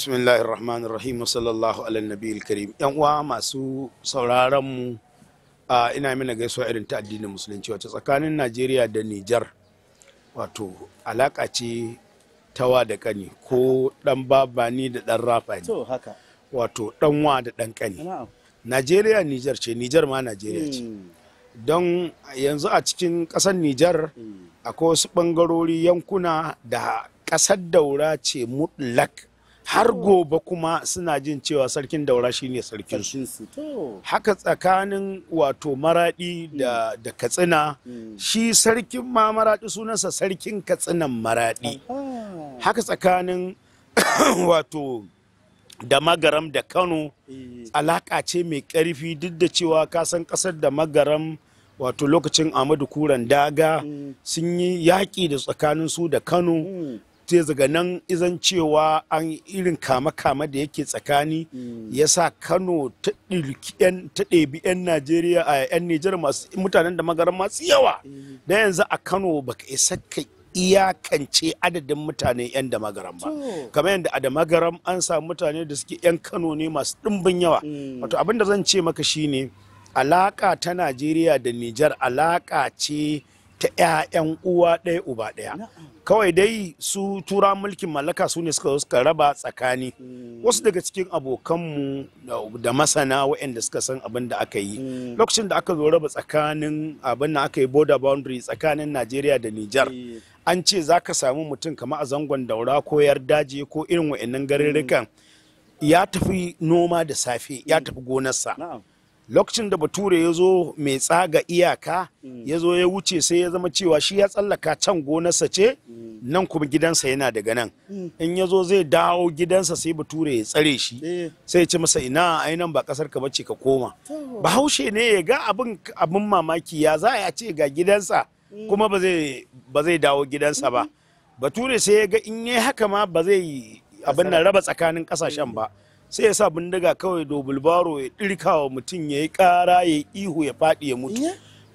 Bismillahirrahmanirrahim, sallallahu ala nabiyil karim. Yan uwa masu sauraron mu, ina mina gaisuwa irin ta addinin musulunci wacce tsakanin Najeriya da Nijar wato alaka ce tawa da kani ko dan babani da dan rafani. To haka. Wato dan wa da dan kani. Najeriya Nijar ce, Nijar ma Najeriya ce. Don yanzu a cikin ƙasar Nijar akwai wasu ɓangarori yankuna da ƙasar Daura ce mutlak har gobe kuma suna jin cewa sarkin Daura shine sarkin su. Haka tsakanin wato Maradi da Katsina, shi sarkin ma Maradi sunansa sarkin Katsinan Maradi. Haka tsakanin wato da Magaram da Kano alaka ce mai ƙarfi, duk da cewa kasan ƙasar da Magaram wato lokacin Ahmadu Kuran Daga sun yi yaƙi da tsakanin su da Kano, sai daga nan izan cewa an irin kama-kama da yake tsakani ya sa Kano ta ɗebi 'yan Najeriya a 'yan Nijar masu mutanen da Magaram masu yawa. Da yanzu a Kano baka isa ka iyakance adadin mutane 'yan da Magaram ba, kamar yadda a da Magaram an samu mutane da suke 'yan Kano ne masu ɗimbin yawa. Wato abin da zan ce maka shine alaka ta Najeriya da Nijar alaka ce ta 'ya'yan uwa ɗaya uba ɗaya. Kawai dai su tura mulkin mallaka su ne suka raba tsakani. Wasu daga cikin abokanmu da masana waɗanda suka san abin da aka yi lokacin da aka zo raba tsakanin abin da aka yi border boundary tsakanin Najeriya da Nijar, an ce za ka samu mutum kamar a zangon Daura ko Yardaje ko irin waɗannan garurrukan ya tafi noma da safe, ya tafi gonarsa. Lokacin da Bature ya zo mai tsaga iyaka ya zo ya wuce, sai ya zama cewa shi ya tsallaka can gonarsa ce, nan kuma gidansa yana daga nan. In ya zo zai dawo gidansa sai Bature ya tsare shi, sai ya ce masa ina ai nan ba kasar ka bace ka koma. Bahaushe ne ya ga abin mamaki, ya za a ce ga gidansa kuma ba zai dawo gidansa ba. Bature sai ya ga in yi haka ma ba zai abin nan raba tsakanin kasashen ba, sai ya sa bindiga kawai dobulbaro ya ɗirka wa mutum ya yi ƙara ya yi ihu ya faɗi ya mutu.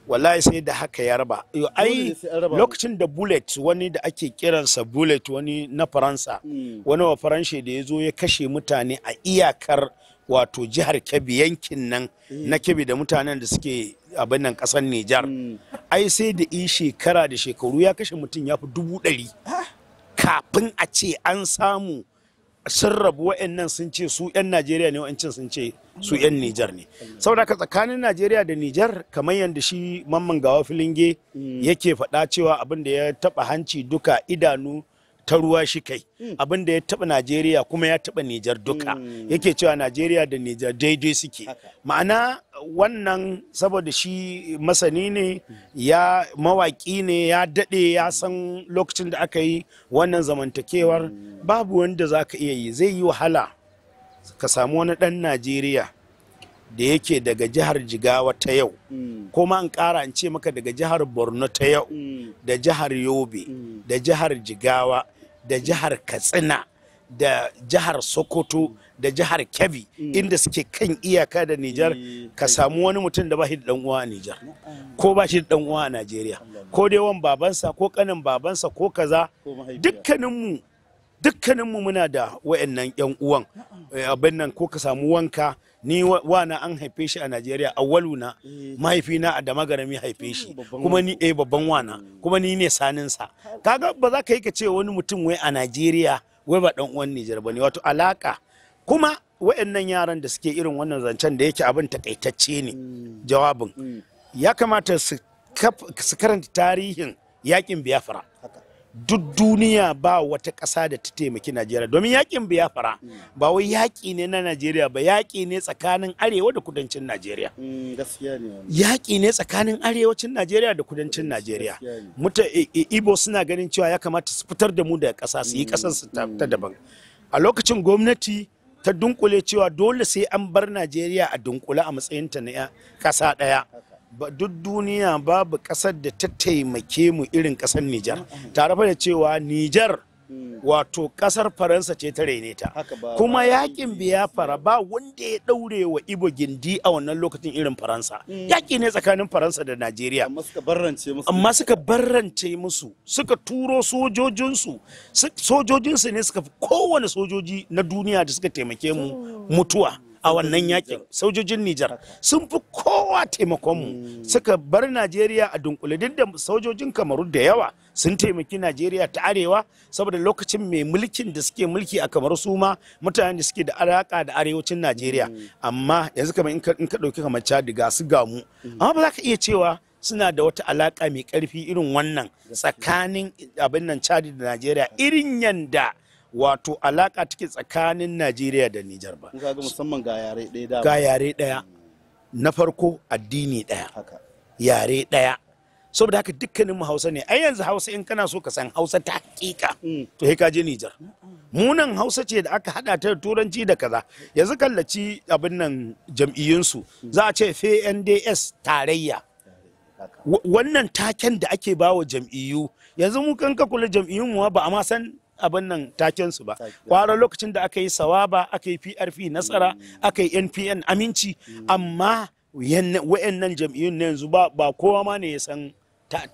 Wallahi sai da haka ya raba. Ai lokacin da bullet, wani da ake kiransa bullet, wani na Faransa, wani wa Faranshe da ya zo ya kashe mutane a iyakar wato jihar Kebbi, yankin nan na Kebbi da mutanen da suke abin nan ƙasar Nijar. Ai sai da shekara da shekaru ya kashe mutum ya fi 100,000 kafin a ce an samu sun rabu. Wa'annan sun ce su 'yan Najeriya ne, wa'ancin sun ce su 'yan Nijar ne. Saboda ka tsakanin Najeriya da Nijar, kamar yadda shi Mamman Gawa Filinge yake faɗa cewa abin da ya taɓa hanci duka idanu ta ruwa shi kai, abin da ya taɓa Najeriya kuma ya taɓa Nijar duka. Yake cewa Najeriya da Nijar daidai suke. Ma'ana wannan saboda shi masani ne, ya mawaƙi ne, ya daɗe, ya san lokacin da aka yi wannan zamantakewar. Babu wanda za ka iya yi, zai yi wahala ka samu wani ɗan Najeriya da yake daga jihar Jigawa ta yau, ko ma an ƙara in ce maka daga jihar Borno ta yau, da jihar Yobe, da jihar Jigawa, da jihar Katsina, da jihar Sokoto, da jihar Kebbi, inda suke kan iyaka da Nijar, ka samu wani mutum da ba shi da ɗan uwa a Nijar, ko ba shi da ɗan uwa a Najeriya, ko dai wan babansa ko kanin babansa ko kaza. Dukkaninmu muna da wayannan yan uwan abin nan. Ko ka samu wanka, ni wana an haife shi a Najeriya, awwaluna mahaifina a Damagarami haife shi, kuma ni babban wana, kuma ni ne saninsa. Kaga ba za ka yi ka ce wani mutum wai a Najeriya wai ba dan uwan Nijar bane. Wato alaka kuma wayannan yaran da suke irin wannan zancen da yake abin takaitacce ne jawabin, ya kamata su karanta tarihin yakin Biafra. Duk duniya ba wata ƙasa da ta taimaki Najeriya, domin yakin Biafra ba wai yaƙi ne na Najeriya ba, yaƙi ne tsakanin arewa da kudancin Najeriya. Yaƙi ne tsakanin arewacin Najeriya da kudancin Najeriya. Ibo suna ganin cewa ya kamata su fitar da mu daga ƙasa, su yi ƙasarsu ta daban. A lokacin gwamnati ta dunkule cewa dole sai an bar Najeriya a dunkule a matsayinta na ƙasa ɗaya. Duk duniya babu ƙasar da ta taimake mu irin ƙasar Nijar, tare da cewa Nijar wato kasar Faransa ce ta rene ta. Kuma yakin Biafra ba wanda ya daure wa Ibo gindi a wannan lokacin irin Faransa. Yaki ne tsakanin Faransa da Najeriya. Amma suka barrance musu, suka turo sojojinsu. Sojojinsu ne suka fi kowane sojoji na duniya da suka taimake mu mutuwa a wannan yakin. Sojojin Nijar sun fi kowa taimakon mu. Suka bar Najeriya a dunkule, duk da sojojin Kamaru da yawa sun taimaki Najeriya ta arewa, saboda lokacin mai mulkin da suke mulki a Kamaru su ma mutanen da suke da alaka da arewacin Najeriya. Amma yanzu kamar in ka dauki kamar Chad ga su gamu, amma ba za ka iya cewa suna da wata alaka mai karfi irin wannan tsakanin abin nan Chad da Najeriya, irin yanda wato alaka take tsakanin Najeriya da Nijar ba. Musamman ga yare ɗaya. Ga yare ɗaya. Na farko addini ɗaya. Yare ɗaya. Saboda haka dukkanin mu Hausa ne. Ai yanzu Hausa in kana so ka san Hausa ta hakika to sai ka je Nijar. Munan Hausa ce da aka hada ta da Turanci da kaza. Yanzu kallaci abin nan jam'iyyunsu. Za a ce FNDS tarayya. Wannan taken da ake bawa jam'iyyu, yanzu mu kan ka kula jam'iyyun mu ba a ma san abin nan taken su ba. Kwara lokacin da aka yi Sawaba, aka yi PRP Nasara, aka yi NPN Aminci, amma wayannan jam'iyyun ne yanzu ba kowa ma ne ya san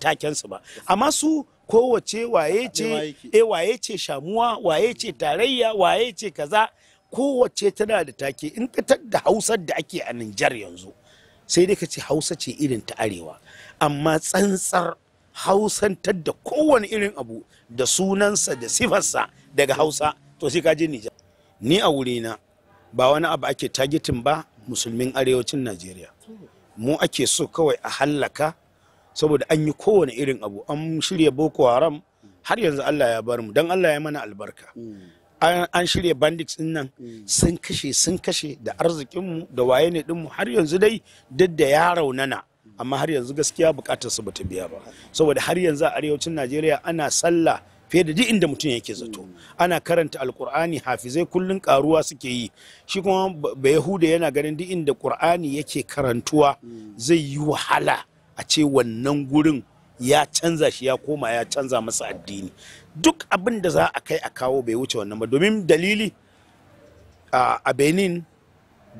taken su ba. Amma su kowace waye ce Shamuwa, waye ce tarayya, waye ce kaza, kowace tana da take. In ka da Hausar da ake a Nijar yanzu, sai dai ka ce Hausa ce irin ta arewa, amma tsantsar hausantar da kowane irin abu da sunansa da sifarsa daga Hausa, to sai ka je Nijar. Ni a wurina ba wani abu ake targetin ba musulmin arewacin Najeriya. Mu ake so kawai a hallaka, saboda an yi kowane irin abu. An shirya Boko Haram, har yanzu Allah ya bar mu, don Allah ya mana albarka. An shirya bandits din nan sun kashe da arzikinmu da waye ne dinmu, har yanzu dai duk da ya raunana, amma har yanzu gaskiya bukatar su bata biya ba. Saboda har yanzu a arewacin Najeriya ana sallah fiye da duk inda mutum yake zato. Ana karanta alkur'ani, hafizai kullun karuwa suke yi. Shi kuma Bayahuda yana ganin duk inda Qur'ani yake karantuwa zai yi wahala a ce wannan gurin ya canza shi, ya koma ya canza masa addini. Duk abin da za a kai a kawo bai wuce wannan ba, domin dalili a Benin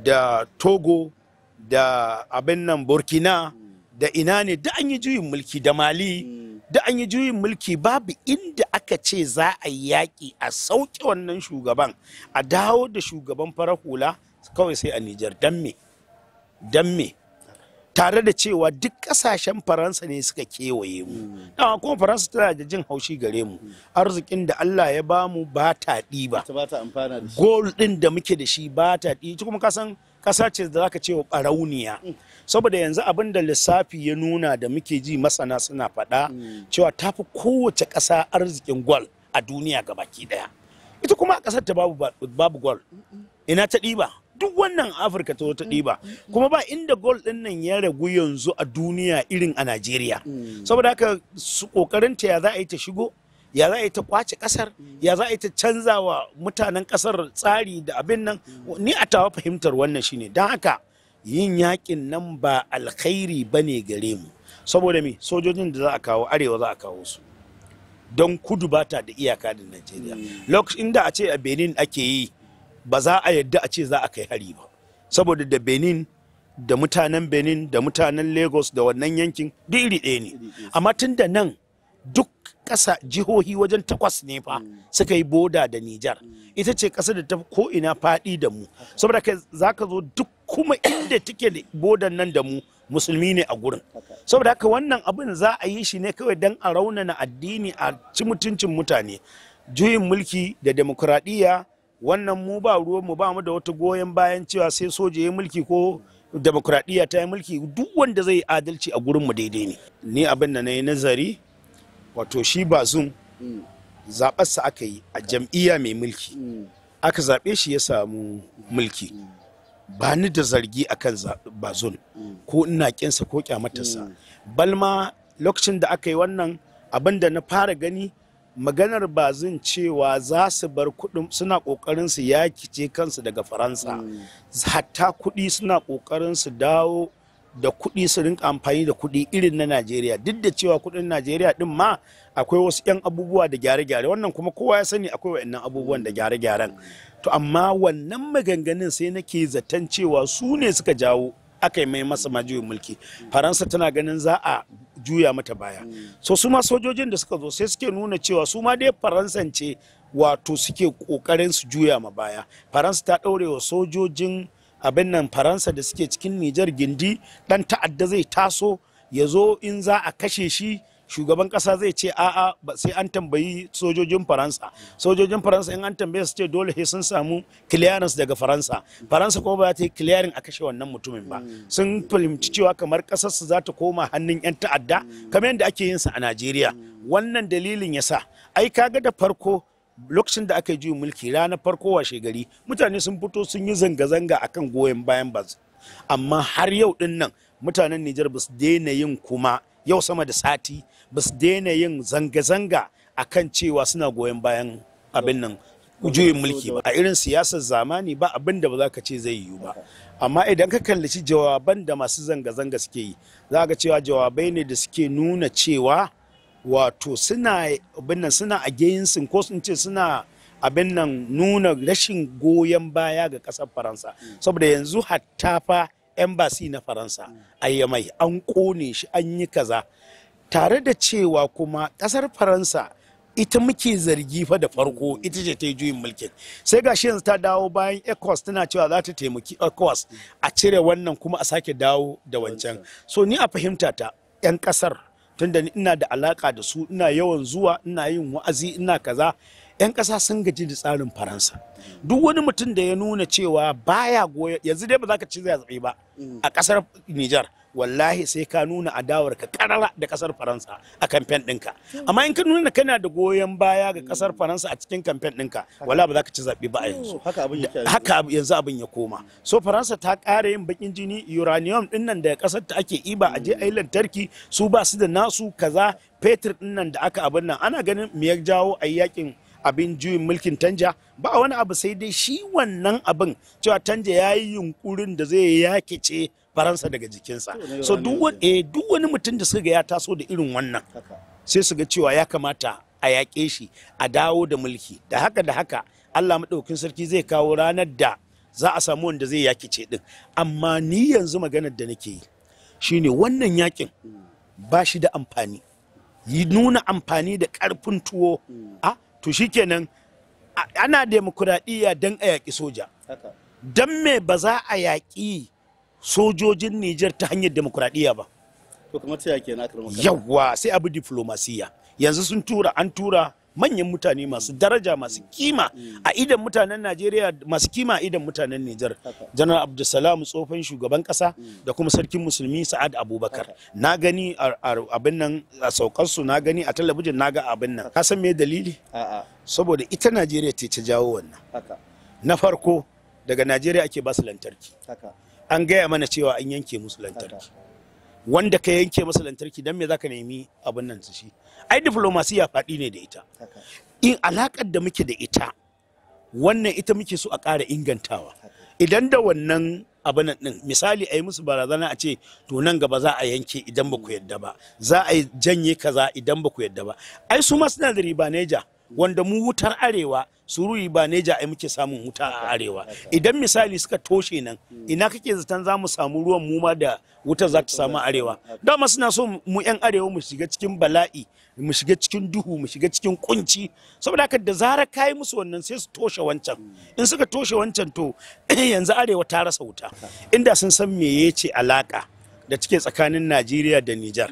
da Togo da abin nan Burkina da ina ne da an yi juyin mulki, da Mali da an yi juyin mulki, babu inda aka ce za a yi yaƙi a sauke wannan shugaban a dawo da shugaban farar hula, kawai sai a Nijar. Dan me tare da cewa duk kasashen Faransa ne suka kewaye mu, dama kuma Faransa tana da jin haushi gare mu. Arzikin da Allah ya bamu ba ta ɗiba, gol ɗin da muke da shi ba ta ɗi. Kuma kasan ƙasa ce da zaka ce wa ɓarauniya, saboda yanzu abin da lissafi ya nuna da muke ji masana suna faɗa cewa ta fi kowace ƙasa arzikin gol a duniya gabaki ɗaya. Ita kuma a ƙasar ta babu gol, ina ta ɗiba? Duk wannan Afirka ta ɗiba. Kuma ba inda gol ɗin nan ya ragu yanzu a duniya irin a Najeriya. Saboda haka su ƙoƙarin ta ya za a yi ta shigo, ya za a yi ta kwace ƙasar, ya za a yi ta canza wa mutanen ƙasar tsari da abin nan. Ni a tawa fahimtar wannan shine. Don haka yin yakin nan ba alkhairi bane gare mu. Saboda me, sojojin da za a kawo arewa za a kawo su, don kudu ba ta da iyaka da Najeriya. Lokacin da a ce a Benin ake yi, ba za a yadda a ce za a kai hari ba, saboda da Benin da mutanen Lagos da wannan yankin duk iri ɗaya ne. Amma tun da nan duk ƙasa jihohi wajen 8 ne fa suka yi boda da Nijar, ita ce ƙasa da ta ko ina faɗi da mu. Saboda kai za ka zo duk kuma inda take da bodan nan da mu musulmi ne a gurin. Saboda haka wannan abin za a yi shi ne kawai don a raunana addini, a ci mutuncin mutane. Juyin mulki da demokuraɗiyya, wannan mu ba ruwan mu, ba mu da wata goyon bayan cewa sai soja ya mulki ko demokuraɗiyya ta yi mulki. Duk wanda zai yi adalci a gurin mu daidai ne. Ni abin da na yi nazari, wato shi Bazum zaɓarsa aka yi a jam'iyya mai mulki, aka zaɓe shi ya samu mulki. Ba ni da zargi akan Bazum ko ina kinsa ko kyamatarsa. Balma lokacin da aka yi wannan abin da na fara gani, maganar Bazum cewa za su bar kuɗin, suna ƙoƙarin su yakice kansu daga Faransa, hatta kuɗi suna ƙoƙarin su dawo da kuɗi su rinka amfani da kuɗi irin na Najeriya, duk da cewa kuɗin Najeriya din ma akwai wasu 'yan abubuwa da gyare-gyare, wannan kuma kowa ya sani akwai wa'annan abubuwan da gyare-gyaren. To amma wannan maganganun sai nake zaton cewa su ne suka jawo aka yi mai masa majuyin mulki. Faransa tana ganin za a juya mata baya. So su ma sojojin da suka zo sai suke nuna cewa su ma dai Faransan ce wato suke kokarin su juya ma baya. Faransa ta ɗaure wa sojojin abin nan Faransa da suke cikin Nijar gindi, dan ta'adda zai taso ya zo in za a kashe shi shugaban kasa zai ce a'a sai an tambayi sojojin Faransa. Sojojin Faransa in an tambaye su ce dole sai sun samu clearance daga Faransa. Faransa kuma ba za ta yi clearing a kashe wannan mutumin ba. Sun fahimci cewa kamar kasar su za ta koma hannun 'yan ta'adda kamar yadda ake yin sa a Najeriya. Wannan dalilin yasa ai kaga da farko lokacin da aka yi juyin mulki ranar farko washe gari mutane sun fito sun yi zanga-zanga akan goyon bayan Baz. Amma har yau din nan mutanen Nijar ba su daina yin, kuma yau sama da sati ba su daina yin zanga-zanga akan cewa suna goyon bayan abin nan juyin mulki ba. A irin siyasar zamani ba abin da ba za ka ce zai yiwu ba. Amma idan ka kallaci jawaban da masu zanga-zanga suke yi, za ka cewa jawabai ne da suke nuna cewa wato suna abin nan suna against ko sun ce suna abin nan nuna rashin goyon baya ga kasar Faransa. Saboda yanzu hatta fa embassy na Faransa ayyamai an kone shi, an yi kaza, tare da cewa kuma kasar Faransa ita muke zargi fa da farko ita ce ta yi juyin mulkin. Sai gashi yanzu ta dawo bayan ECOWAS tana cewa za ta taimaki ECOWAS a cire wannan kuma a sake dawo da wancan. So ni a fahimta ta 'yan kasar, tunda ina da alaka da su, ina yawan zuwa, ina yin wa'azi, ina kaza, 'yan ƙasa sun gaji da tsarin Faransa. Duk wani mutum da ya nuna cewa baya goya, yanzu dai ba za ka ci zai zaɓe ba a ƙasar Nijar, wallahi sai ka nuna adawar ka karara da ƙasar Faransa a kamfen ɗinka. Amma in ka nuna kana da goyon baya ga ƙasar Faransa a cikin kamfen ɗinka, wallahi ba za ka ci zaɓe ba a yanzu. Haka yanzu abin ya koma. So Faransa ta ƙara yin bakin jini, uranium ɗin nan da ƙasar ta ake iba a je a yi lantarki, su ba su da nasu kaza, fetur ɗin nan da aka abin nan, ana ganin me ya jawo a yakin abin juyin mulkin Tanja ba wani abu sai dai shi wannan abin cewa Tanja ya yi yunkurin da zai yakice Faransa daga jikinsa. So duk wani mutum da suka ga ya taso da irin wannan sai su ga cewa ya kamata a yaƙe shi, a dawo da mulki. Da haka Allah maɗaukin sarki zai kawo ranar da za a samu wanda zai yakice din. Amma ni yanzu maganar da nake yi shine wannan yakin ba shi da amfani. Yi nuna amfani da ƙarfin tuwo to shikenan ana demokuraɗiyya don a yaƙi soja. Don me ba za a yaƙi sojojin Nijar ta hanyar demokuraɗiyya ba? Yawwa sai abu diflomasiya. Yanzu an tura manyan mutane masu daraja, masu kima a idan mutanen Najeriya, masu kima a idan mutanen Nijar. Janar Abdulsalam tsohon shugaban kasa da kuma sarkin musulmi Sa'ad Abubakar. Na gani abin nan a saukarsu, na gani a talabijin, na ga abin nan. Ka san me dalili? Saboda ita Najeriya ce ta jawo wannan. Na farko daga Najeriya ake ba su lantarki. An gaya mana cewa an yanke musu lantarki. Wanda ka yanke masa lantarki dan me zaka nemi abin nan su shi? Ai diplomasiya faɗi ne da ita. In alakar da muke da ita, wannan ita muke so a ƙara ingantawa. Idan da wannan abin nan din, misali a yi musu barazana a ce to nan gaba za a yanke idan ba ku yadda ba, za a janye kaza idan ba ku yadda ba. Ai su ma suna da riba neja, wanda mu wutar arewa su riba neja ai muke samun wuta a arewa. Idan misali suka toshe nan, ina kake zaton za mu samu ruwan mu ma da wutar za ta samu arewa? Dama suna so mu 'yan arewa mu shiga cikin bala'i, mu shiga cikin duhu, mu shiga cikin kunci. Saboda haka da zarar kayi musu wannan sai su toshe wancan. In suka toshe wancan to yanzu arewa ta rasa wuta. Inda sun san me yace alaka da take tsakanin Najeriya da Nijar,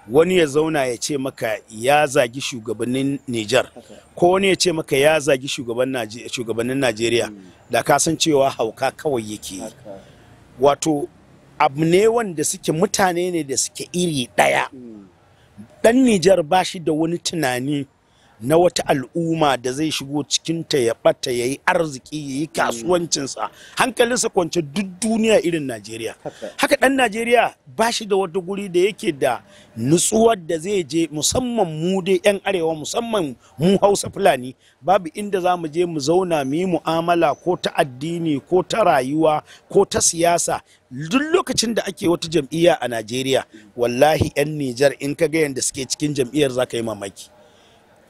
wani ya zauna ya ce maka ya zagi shugabannin Nijar, ko wani ya ce maka ya zagi shugabannin Najeriya, da ka san cewa hauka kawai yake. Wato abu ne wanda suke mutane ne da suke iri ɗaya. Dan Nijar ba shi da wani tunani na wata al'umma da zai shigo cikinta ya ɓata ya yi arziki ya yi kasuwancinsa hankalinsa kwance duk duniya irin Najeriya. Haka ɗan Najeriya ba shi da wata guri da yake da nutsuwar da zai je, musamman mu dai 'yan arewa, musamman mu Hausa Fulani, babu inda za mu je mu zauna mu yi mu'amala ko ta addini ko ta rayuwa ko ta siyasa. Duk lokacin da ake wata jam'iyya a Najeriya, wallahi 'yan Nijar in ka ga yadda suke cikin jam'iyyar za ka yi mamaki.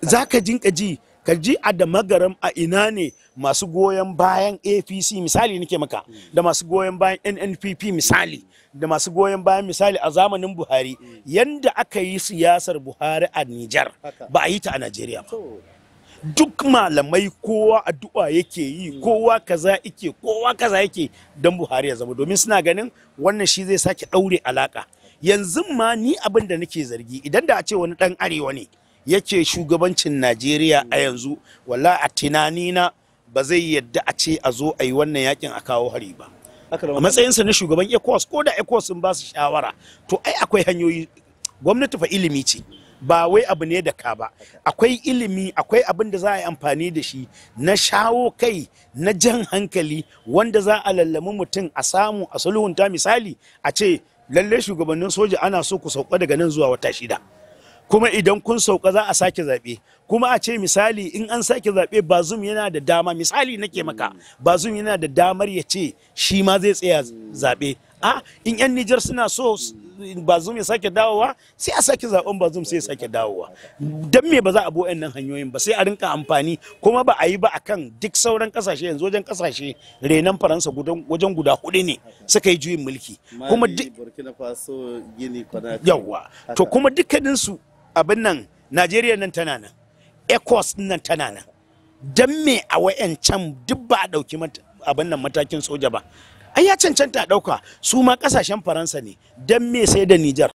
Za ka jinka ji, ka ji a da magaram a ina ne masu goyon bayan APC misali nake maka, da masu goyon bayan NNPP misali, da masu goyon bayan misali a zamanin Buhari, yanda aka yi siyasar Buhari a Nijar ba a yi ta a Najeriya ba. Duk malamai kowa addu'a yake yi, kowa kaza yake don Buhari ya zama, domin suna ganin wannan shi zai sake ɗaure alaka. Yanzu ma ni abin da nake zargi, idan da a ce wani ɗan arewa ne yake shugabancin Najeriya a yanzu, wallahi a tunanina ba zai yadda a ce a zo a yi wannan yakin a kawo hari ba. A matsayinsa na shugaban ECOWAS, ko da ECOWAS sun ba su shawara, to ai akwai hanyoyi. Gwamnati fa ilimi ce, ba wai abu ne da ka ba. Akwai ilimi, akwai abin da za a yi amfani da shi na shawo kai, na jan hankali, wanda za a lallami mutum a samu a sulhunta. Misali a ce lalle shugabannin soja ana so ku sauka daga nan zuwa wata 6, kuma idan kun sauka za a sake zaɓe, kuma a ce misali in an sake zaɓe Bazum yana da dama, misali nake maka, Bazum yana da damar ya ce shi ma zai tsaya zaɓe. In 'yan Nijar suna so Bazum ya sake dawowa, sai a sake zaɓen Bazum sai ya sake dawowa. Don me ba za a bi nan hanyoyin ba, sai a rinka amfani, kuma ba a yi ba akan duk sauran kasashe. Yanzu wajen kasashe renan Faransa wajen guda 4 ne suka yi juyin mulki, kuma yawa to kuma dukkaninsu abin nan Najeriya nan tana nan, ECOWAS nan tana nan. Don me a wayancan duk ba a ɗauki abin nan matakin soja ba? Ai ya cancanta a ɗauka, su ma ƙasashen Faransa ne, don me sai da Nijar.